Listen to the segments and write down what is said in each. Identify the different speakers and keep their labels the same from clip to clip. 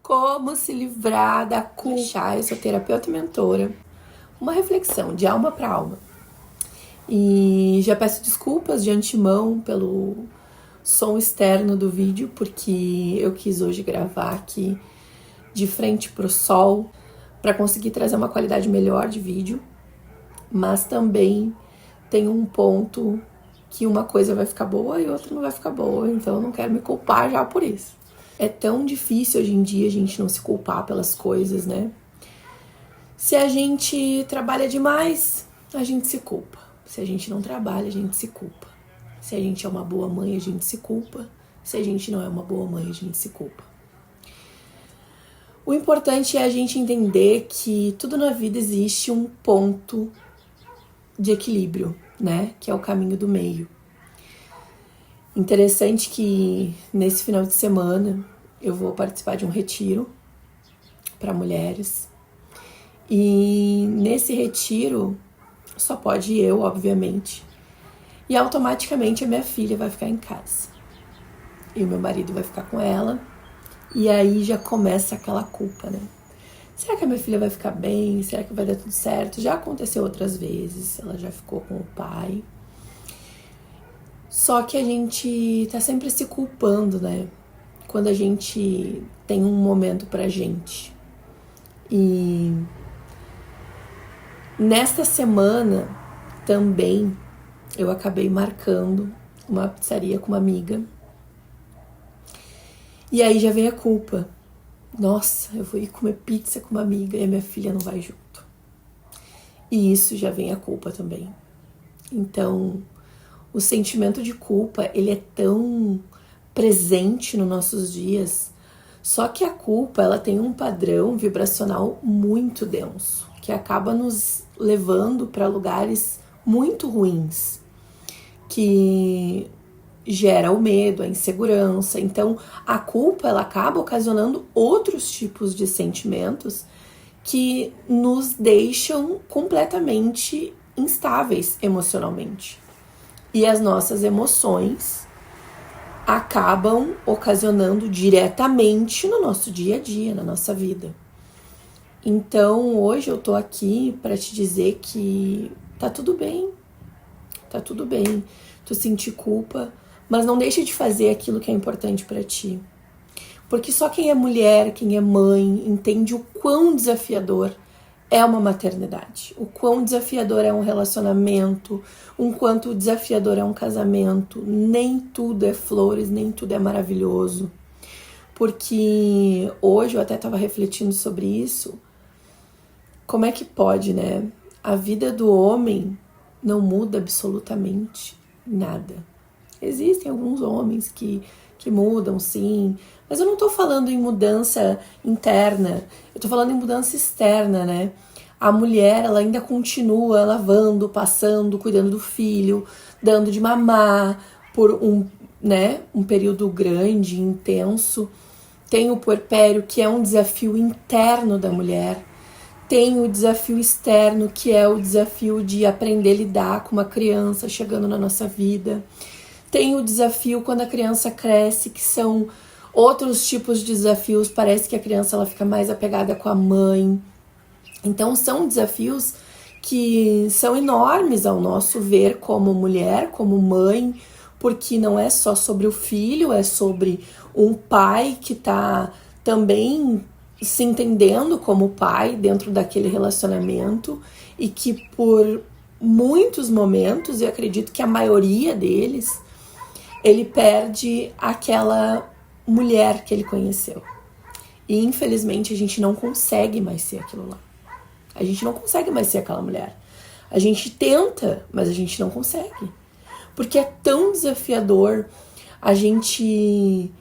Speaker 1: Como se livrar da culpa. Eu sou terapeuta e mentora. Uma reflexão de alma para alma. E já peço desculpas de antemão pelo som externo do vídeo, porque eu quis hoje gravar aqui de frente pro sol para conseguir trazer uma qualidade melhor de vídeo. Mas também tem um ponto que uma coisa vai ficar boa e outra não vai ficar boa, então eu não quero me culpar já por isso. É tão difícil hoje em dia a gente não se culpar pelas coisas, né? Se a gente trabalha demais, a gente se culpa. Se a gente não trabalha, a gente se culpa. Se a gente é uma boa mãe, a gente se culpa. Se a gente não é uma boa mãe, a gente se culpa. O importante é a gente entender que tudo na vida existe um ponto de equilíbrio, né? Que é o caminho do meio. Interessante que nesse final de semana eu vou participar de um retiro para mulheres. E nesse retiro só pode eu, obviamente. E automaticamente a minha filha vai ficar em casa. E o meu marido vai ficar com ela. E aí já começa aquela culpa, né? Será que a minha filha vai ficar bem? Será que vai dar tudo certo? Já aconteceu outras vezes. Ela já ficou com o pai. Só que a gente tá sempre se culpando, né? Quando a gente tem um momento pra gente. E nesta semana também eu acabei marcando uma pizzaria com uma amiga. E aí já vem a culpa. Nossa, eu vou ir comer pizza com uma amiga e a minha filha não vai junto. E isso já vem a culpa também. Então, o sentimento de culpa, ele é tão presente nos nossos dias. Só que a culpa, ela tem um padrão vibracional muito denso, que acaba nos levando para lugares muito ruins, que gera o medo, a insegurança. Então, a culpa, ela acaba ocasionando outros tipos de sentimentos que nos deixam completamente instáveis emocionalmente. E as nossas emoções acabam ocasionando diretamente no nosso dia a dia, na nossa vida. Então, hoje eu tô aqui para te dizer que tá tudo bem. Tá tudo bem tu sentir culpa, mas não deixe de fazer aquilo que é importante para ti. Porque só quem é mulher, quem é mãe, entende o quão desafiador é uma maternidade, o quão desafiador é um relacionamento, o quanto desafiador é um casamento. Nem tudo é flores, nem tudo é maravilhoso. Porque hoje eu até estava refletindo sobre isso. Como é que pode, né? A vida do homem não muda absolutamente nada. Existem alguns homens que mudam, sim, mas eu não tô falando em mudança interna, eu tô falando em mudança externa, né? A mulher, ela ainda continua lavando, passando, cuidando do filho, dando de mamar por um período grande, intenso. Tem o puerpério, que é um desafio interno da mulher. Tem o desafio externo, que é o desafio de aprender a lidar com uma criança chegando na nossa vida. Tem o desafio quando a criança cresce, que são outros tipos de desafios. Parece que a criança ela fica mais apegada com a mãe. Então são desafios que são enormes ao nosso ver como mulher, como mãe, porque não é só sobre o filho, é sobre um pai que está também se entendendo como pai dentro daquele relacionamento e que por muitos momentos, eu acredito que a maioria deles, ele perde aquela mulher que ele conheceu. E infelizmente a gente não consegue mais ser aquilo lá. A gente não consegue mais ser aquela mulher. A gente tenta, mas a gente não consegue. Porque é tão desafiador a gente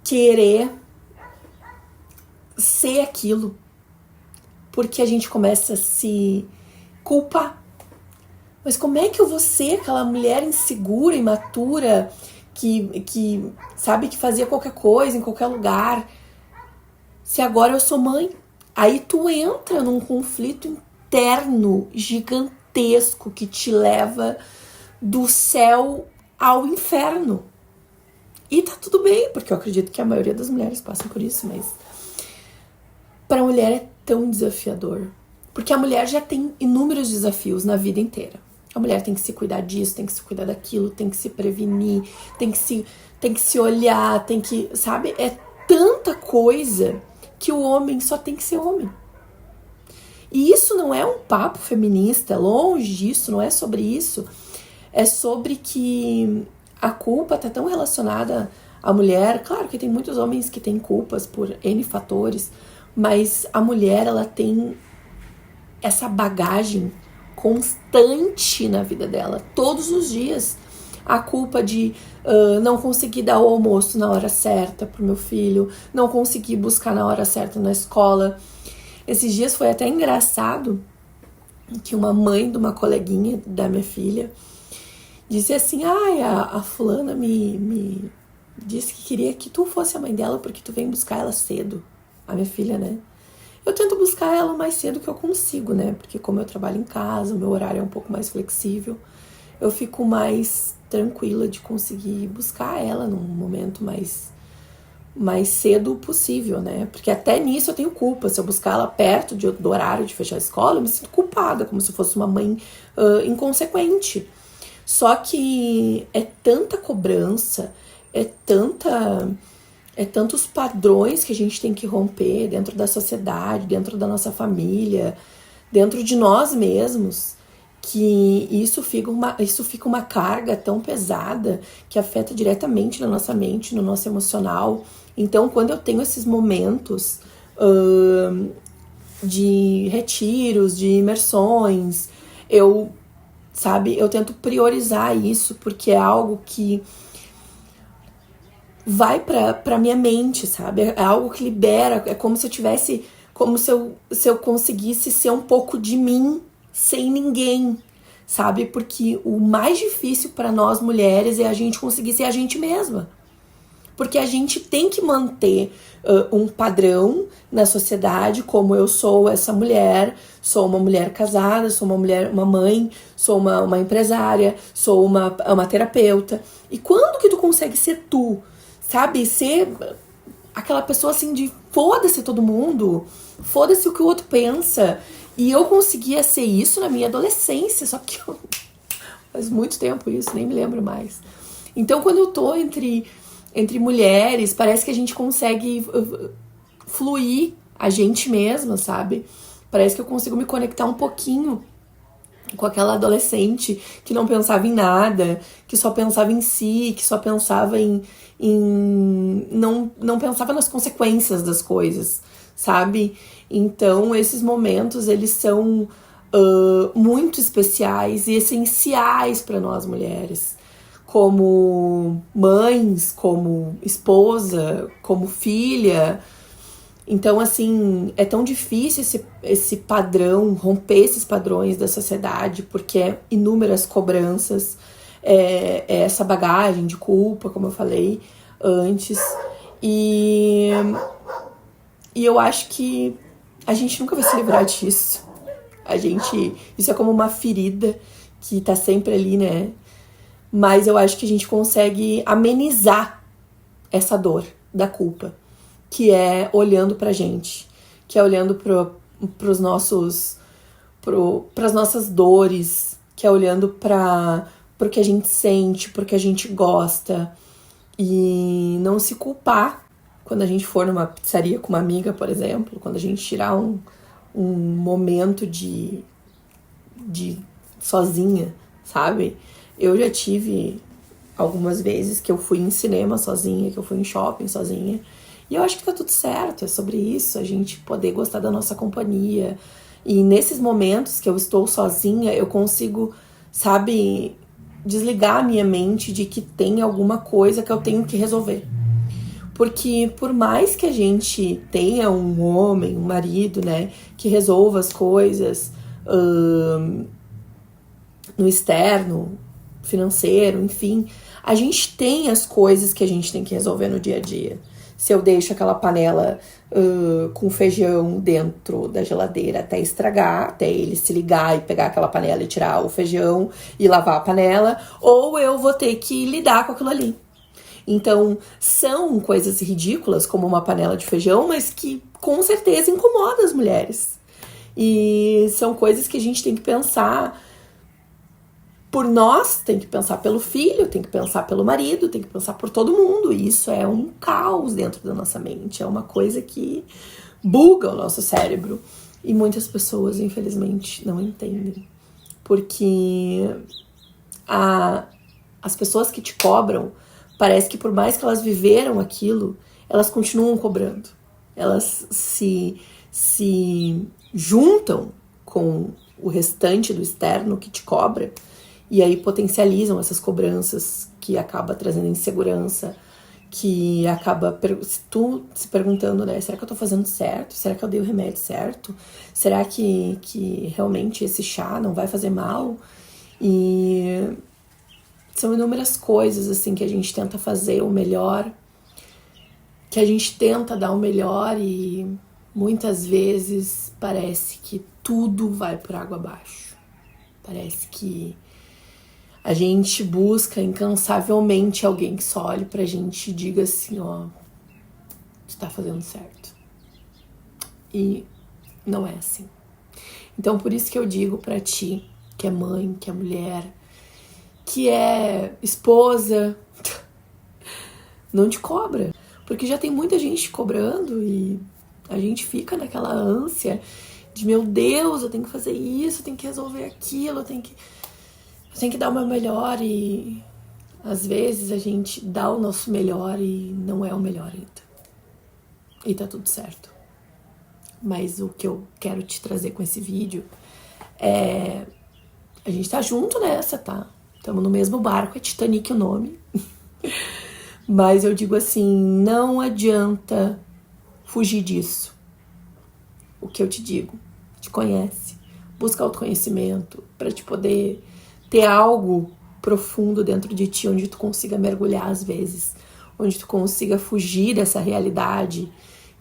Speaker 1: querer ser aquilo. Porque a gente começa a se culpar. Mas como é que eu vou ser aquela mulher insegura, imatura, que sabe que fazia qualquer coisa em qualquer lugar, se agora eu sou mãe? Aí tu entra num conflito interno gigantesco que te leva do céu ao inferno. E tá tudo bem, porque eu acredito que a maioria das mulheres passam por isso, mas para a mulher é tão desafiador. Porque a mulher já tem inúmeros desafios na vida inteira. A mulher tem que se cuidar disso, tem que se cuidar daquilo, tem que se prevenir, tem que se olhar, tem que, sabe? É tanta coisa que o homem só tem que ser homem. E isso não é um papo feminista, longe disso, não é sobre isso. É sobre que a culpa tá tão relacionada à mulher. Claro que tem muitos homens que têm culpas por N fatores, mas a mulher, ela tem essa bagagem constante na vida dela, todos os dias. A culpa de não conseguir dar o almoço na hora certa pro meu filho, não conseguir buscar na hora certa na escola. Esses dias foi até engraçado que uma mãe de uma coleguinha da minha filha disse assim: a fulana me disse que queria que tu fosse a mãe dela porque tu vem buscar ela cedo. A minha filha, né? Eu tento buscar ela o mais cedo que eu consigo, né? Porque como eu trabalho em casa, o meu horário é um pouco mais flexível, eu fico mais tranquila de conseguir buscar ela num momento mais cedo possível, né? Porque até nisso eu tenho culpa. Se eu buscar ela perto do horário de fechar a escola, eu me sinto culpada, como se eu fosse uma mãe inconsequente. Só que é tanta cobrança, é tantos padrões que a gente tem que romper dentro da sociedade, dentro da nossa família, dentro de nós mesmos, que isso fica uma carga tão pesada que afeta diretamente na nossa mente, no nosso emocional. Então, quando eu tenho esses momentos de retiros, de imersões, eu tento priorizar isso, porque é algo que vai pra minha mente, sabe? É algo que libera, é como se eu tivesse, como se eu conseguisse ser um pouco de mim sem ninguém, sabe? Porque o mais difícil para nós mulheres é a gente conseguir ser a gente mesma. Porque a gente tem que manter um padrão na sociedade, como eu sou essa mulher, sou uma mulher casada, sou uma mãe, sou uma empresária, sou uma terapeuta. E quando que tu consegue ser tu? Sabe, ser aquela pessoa assim de foda-se todo mundo, foda-se o que o outro pensa. E eu conseguia ser isso na minha adolescência, só que faz muito tempo isso, nem me lembro mais. Então, quando eu tô entre mulheres, parece que a gente consegue fluir a gente mesma, sabe? Parece que eu consigo me conectar um pouquinho com aquela adolescente que não pensava em nada, que só pensava em si, que só pensava não pensava nas consequências das coisas, sabe? Então, esses momentos, eles são muito especiais e essenciais para nós mulheres, como mães, como esposa, como filha. Então, assim, é tão difícil esse padrão, romper esses padrões da sociedade, porque é inúmeras cobranças, é essa bagagem de culpa, como eu falei antes. E eu acho que a gente nunca vai se livrar disso. Isso é como uma ferida que tá sempre ali, né? Mas eu acho que a gente consegue amenizar essa dor da culpa, que é olhando pra gente, que é olhando pras nossas dores, que é olhando pro que a gente sente, pro que a gente gosta, e não se culpar quando a gente for numa pizzaria com uma amiga, por exemplo, quando a gente tirar um momento de sozinha, sabe? Eu já tive algumas vezes que eu fui em cinema sozinha, que eu fui em shopping sozinha, e eu acho que tá tudo certo, é sobre isso, a gente poder gostar da nossa companhia. E nesses momentos que eu estou sozinha, eu consigo, sabe, desligar a minha mente de que tem alguma coisa que eu tenho que resolver. Porque por mais que a gente tenha um homem, um marido, né, que resolva as coisas no externo, financeiro, enfim, a gente tem as coisas que a gente tem que resolver no dia a dia. Se eu deixo aquela panela com feijão dentro da geladeira até estragar, até ele se ligar e pegar aquela panela e tirar o feijão e lavar a panela, ou eu vou ter que lidar com aquilo ali. Então, são coisas ridículas, como uma panela de feijão, mas que com certeza incomodam as mulheres. E são coisas que a gente tem que pensar por nós, tem que pensar pelo filho, tem que pensar pelo marido, tem que pensar por todo mundo. E isso é um caos dentro da nossa mente, é uma coisa que buga o nosso cérebro. E muitas pessoas, infelizmente, não entendem. Porque as pessoas que te cobram, parece que por mais que elas viveram aquilo, elas continuam cobrando. Elas se juntam com o restante do externo que te cobra e aí potencializam essas cobranças, que acaba trazendo insegurança, que acaba tu se perguntando, né, será que eu tô fazendo certo? Será que eu dei o remédio certo? Será que realmente esse chá não vai fazer mal? E são inúmeras coisas assim que a gente tenta fazer o melhor, que a gente tenta dar o melhor e muitas vezes parece que tudo vai por água abaixo. Parece que a gente busca incansavelmente alguém que só olhe pra gente e diga assim, ó, tu tá fazendo certo. E não é assim. Então por isso que eu digo pra ti, que é mãe, que é mulher, que é esposa, não te cobra. Porque já tem muita gente te cobrando e a gente fica naquela ânsia de, meu Deus, eu tenho que fazer isso, eu tenho que resolver aquilo, eu tenho que dar o meu melhor. E às vezes a gente dá o nosso melhor e não é o melhor ainda. E tá tudo certo. Mas o que eu quero te trazer com esse vídeo é... a gente tá junto nessa, tá? Estamos no mesmo barco, é Titanic o nome. Mas eu digo assim, não adianta fugir disso. O que eu te digo, te conhece, busca autoconhecimento para te poder ter algo profundo dentro de ti, onde tu consiga mergulhar às vezes, onde tu consiga fugir dessa realidade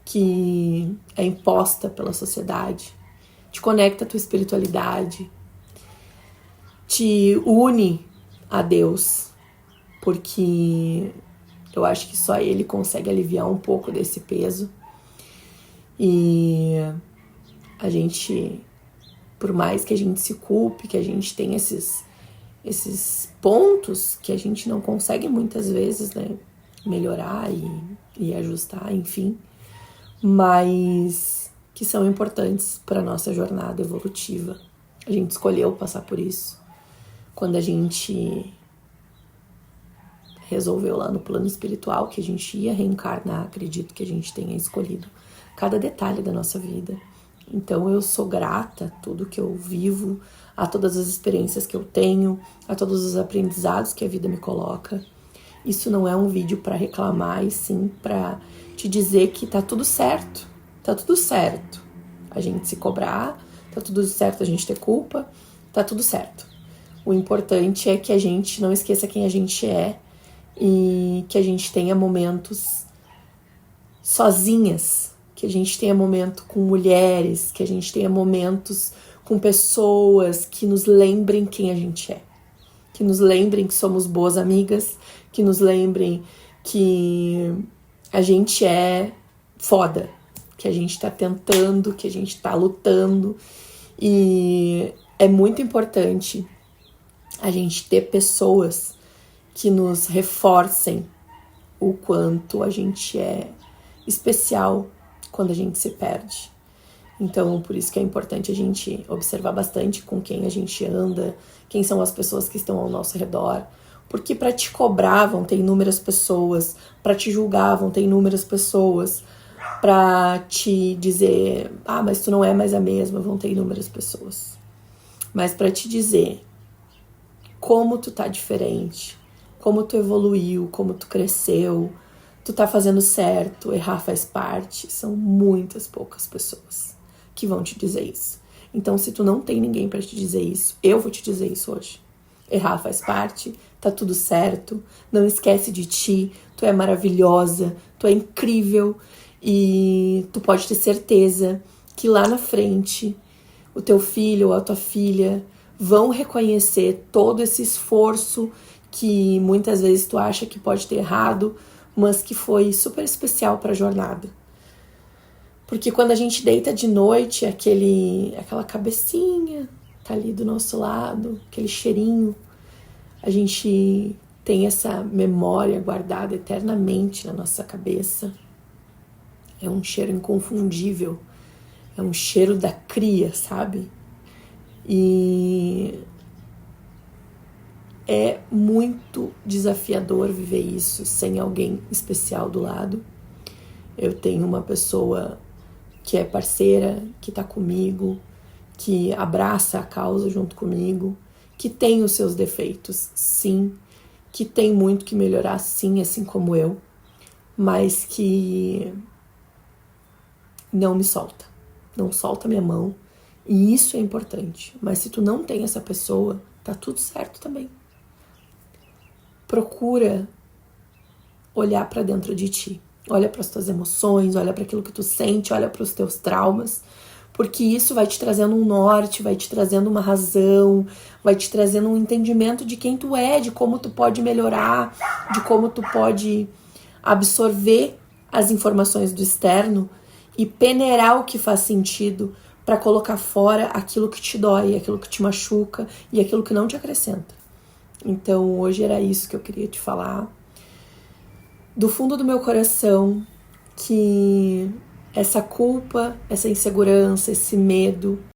Speaker 1: que é imposta pela sociedade, te conecta à tua espiritualidade, te une a Deus, porque eu acho que só Ele consegue aliviar um pouco desse peso. E a gente, por mais que a gente se culpe, que a gente tem esses pontos que a gente não consegue muitas vezes, né, melhorar e ajustar, enfim, mas que são importantes para a nossa jornada evolutiva. A gente escolheu passar por isso. Quando a gente resolveu lá no plano espiritual que a gente ia reencarnar, acredito que a gente tenha escolhido cada detalhe da nossa vida. Então eu sou grata a tudo que eu vivo, a todas as experiências que eu tenho, a todos os aprendizados que a vida me coloca. Isso não é um vídeo para reclamar, e sim para te dizer que tá tudo certo. Tá tudo certo a gente se cobrar, tá tudo certo a gente ter culpa, tá tudo certo. O importante é que a gente não esqueça quem a gente é e que a gente tenha momentos sozinhas, que a gente tenha momento com mulheres, que a gente tenha momentos com pessoas que nos lembrem quem a gente é, que nos lembrem que somos boas amigas, que nos lembrem que a gente é foda, que a gente tá tentando, que a gente tá lutando. E é muito importante a gente ter pessoas que nos reforcem o quanto a gente é especial quando a gente se perde. Então, por isso que é importante a gente observar bastante com quem a gente anda, quem são as pessoas que estão ao nosso redor, porque para te cobrar vão ter inúmeras pessoas, para te julgar vão ter inúmeras pessoas, para te dizer, mas tu não é mais a mesma, vão ter inúmeras pessoas. Mas para te dizer como tu tá diferente, como tu evoluiu, como tu cresceu, tu tá fazendo certo, errar faz parte, são muitas poucas pessoas que vão te dizer isso. Então, se tu não tem ninguém pra te dizer isso, eu vou te dizer isso hoje. Errar faz parte, tá tudo certo, não esquece de ti, tu é maravilhosa, tu é incrível e tu pode ter certeza que lá na frente o teu filho ou a tua filha vão reconhecer todo esse esforço que muitas vezes tu acha que pode ter errado, mas que foi super especial para a jornada. Porque quando a gente deita de noite, aquela cabecinha tá ali do nosso lado, aquele cheirinho, a gente tem essa memória guardada eternamente na nossa cabeça. É um cheiro inconfundível, é um cheiro da cria, sabe? E é muito desafiador viver isso sem alguém especial do lado. Eu tenho uma pessoa que é parceira, que tá comigo, que abraça a causa junto comigo, que tem os seus defeitos, sim, que tem muito que melhorar, sim, assim como eu, mas que não me solta, não solta minha mão, e isso é importante. Mas se tu não tem essa pessoa, tá tudo certo também. Procura olhar para dentro de ti. Olha para as tuas emoções, olha para aquilo que tu sente, olha para os teus traumas, porque isso vai te trazendo um norte, vai te trazendo uma razão, vai te trazendo um entendimento de quem tu é, de como tu pode melhorar, de como tu pode absorver as informações do externo e peneirar o que faz sentido para colocar fora aquilo que te dói, aquilo que te machuca e aquilo que não te acrescenta. Então hoje era isso que eu queria te falar. Do fundo do meu coração, que essa culpa, essa insegurança, esse medo